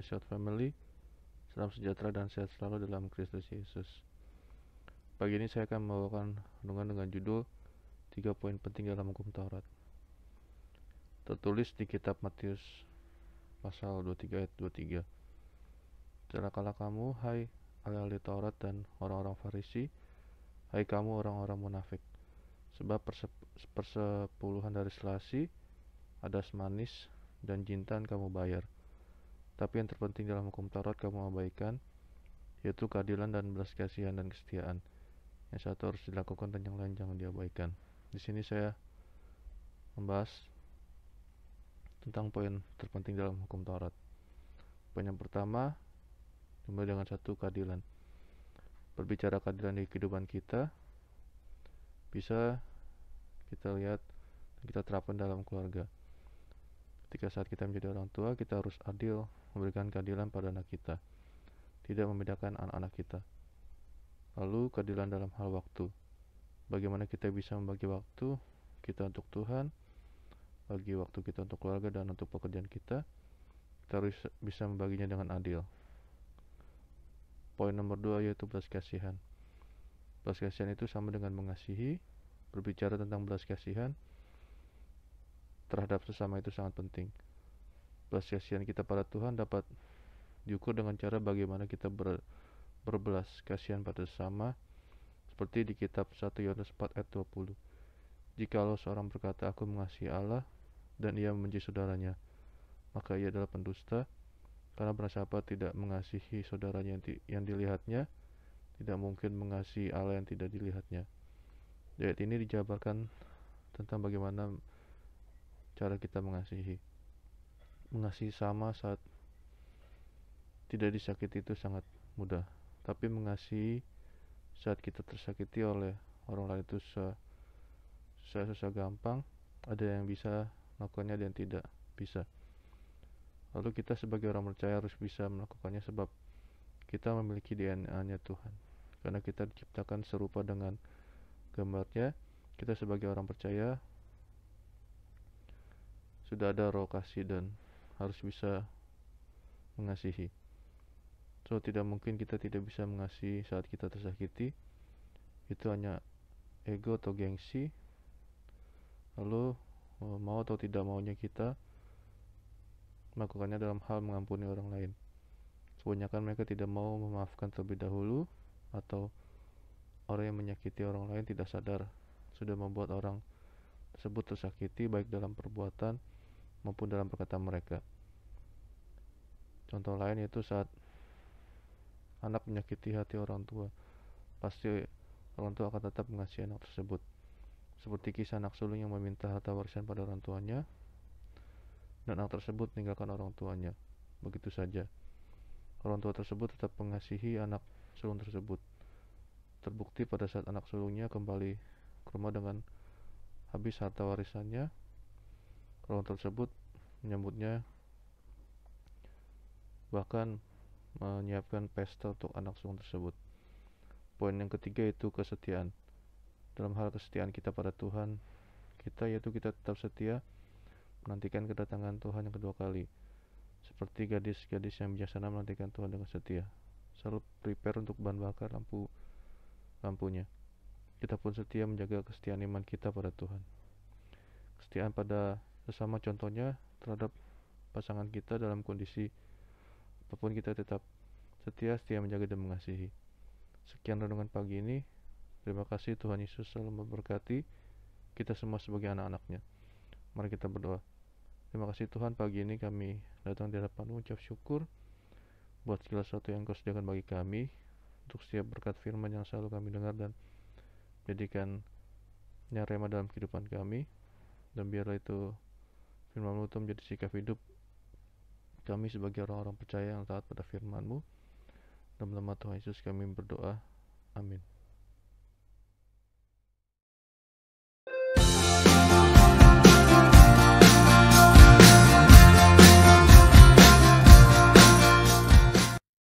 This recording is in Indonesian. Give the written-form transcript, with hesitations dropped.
Shout Family. Salam sejahtera dan sehat selalu dalam Kristus Yesus. Pagi ini saya akan membawakan renungan dengan judul 3 poin penting dalam hukum Taurat. Tertulis di kitab Matius pasal 23 ayat 23. Celakalah kamu, hai ahli Taurat dan orang-orang Farisi, hai kamu orang-orang munafik, sebab persepuluhan dari selasi, adas manis, dan jintan kamu bayar. Tapi yang terpenting dalam hukum Taurat kamu abaikan, yaitu keadilan dan belas kasihan dan kesetiaan. Yang satu harus dilakukan dan yang lain jangan diabaikan. Di sini saya membahas tentang poin terpenting dalam hukum Taurat. Poin yang pertama, dimulai dengan satu, keadilan. Berbicara keadilan di kehidupan kita, bisa kita lihat dan kita terapkan dalam keluarga. Ketika saat kita menjadi orang tua, kita harus adil, memberikan keadilan pada anak kita, tidak membedakan anak-anak kita. Lalu keadilan dalam hal waktu. Bagaimana kita bisa membagi waktu kita untuk Tuhan, bagi waktu kita untuk keluarga dan untuk pekerjaan kita. Kita harus bisa membaginya dengan adil. Poin nomor 2 yaitu belas kasihan. Belas kasihan itu sama dengan mengasihi. Berbicara tentang belas kasihan terhadap sesama itu sangat penting. Belas kasihan kita pada Tuhan dapat diukur dengan cara bagaimana kita berbelas kasihan pada sesama, seperti di kitab 1 Yohanes 4 ayat 20. Jikalau seorang berkata aku mengasihi Allah dan ia membenci saudaranya, maka ia adalah pendusta, karena barang siapa tidak mengasihi saudaranya yang dilihatnya, tidak mungkin mengasihi Allah yang tidak dilihatnya. Ayat ini dijabarkan tentang bagaimana cara kita mengasihi. Mengasihi sama saat tidak disakiti itu sangat mudah, tapi mengasihi saat kita tersakiti oleh orang lain itu susah gampang. Ada yang bisa melakukannya dan tidak bisa. Lalu kita sebagai orang percaya harus bisa melakukannya sebab kita memiliki DNA-nya Tuhan. Karena kita diciptakan serupa dengan gambarnya, kita sebagai orang percaya sudah ada roh kasih dan harus bisa mengasihi. So tidak mungkin kita tidak bisa mengasihi saat kita tersakiti. Itu hanya ego atau gengsi. Lalu mau atau tidak maunya kita melakukannya dalam hal mengampuni orang lain. Kebanyakan mereka tidak mau memaafkan terlebih dahulu, atau orang yang menyakiti orang lain tidak sadar sudah membuat orang tersebut tersakiti baik dalam perbuatan maupun dalam perkataan mereka. Contoh lain yaitu saat anak menyakiti hati orang tua, pasti orang tua akan tetap mengasihi anak tersebut. Seperti kisah anak sulung yang meminta harta warisan pada orang tuanya dan anak tersebut meninggalkan orang tuanya. Begitu saja. Orang tua tersebut tetap mengasihi anak sulung tersebut. Terbukti pada saat anak sulungnya kembali ke rumah dengan habis harta warisannya, orang tersebut menyambutnya, bahkan menyiapkan pesta untuk anak sulung tersebut. Poin yang ketiga itu kesetiaan. Dalam hal kesetiaan kita pada Tuhan kita, yaitu kita tetap setia menantikan kedatangan Tuhan yang kedua kali, seperti gadis-gadis yang bijaksana menantikan Tuhan dengan setia, selalu prepare untuk bahan bakar lampunya. Kita pun setia menjaga kesetiaan iman kita pada Tuhan. Kesetiaan pada sesama, contohnya terhadap pasangan kita dalam kondisi apapun, kita tetap setia menjaga dan mengasihi. Sekian renungan pagi ini. Terima kasih, Tuhan Yesus selalu memberkati kita semua sebagai anak-anaknya. Mari kita berdoa. Terima kasih Tuhan, pagi ini kami datang di hadapan-Mu ucap syukur buat segala sesuatu yang Kau sediakan bagi kami, untuk setiap berkat firman yang selalu kami dengar dan jadikannya rema dalam kehidupan kami, dan biarlah itu firman-Mu itu menjadi sikap hidup kami sebagai orang-orang percaya yang taat pada firman-Mu. Dalam nama Tuhan Yesus kami berdoa, amin.